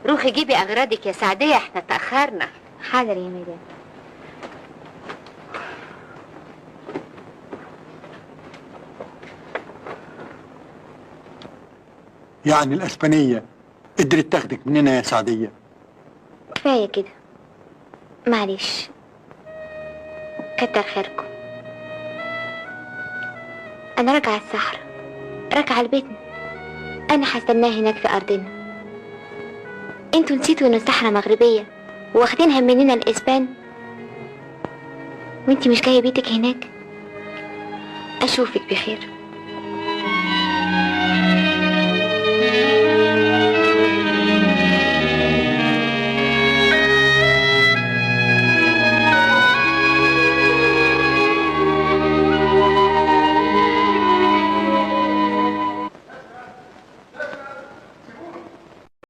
روحي جيبي اغراضك يا سعدية، احنا اتأخرنا. حاضر يا مدام. يعني الاسبانية قدرت تاخدك مننا يا سعدية؟ كفاية كده، معلش، كتر خيركم. انا راجعة الصحراء، راجعة لبيتنا. انا هستناه هناك في ارضنا. انتوا نسيتوا ان الصحراء مغربية واخدينها مننا الاسبان، وانتي مش جاية بيتك هناك. اشوفك بخير.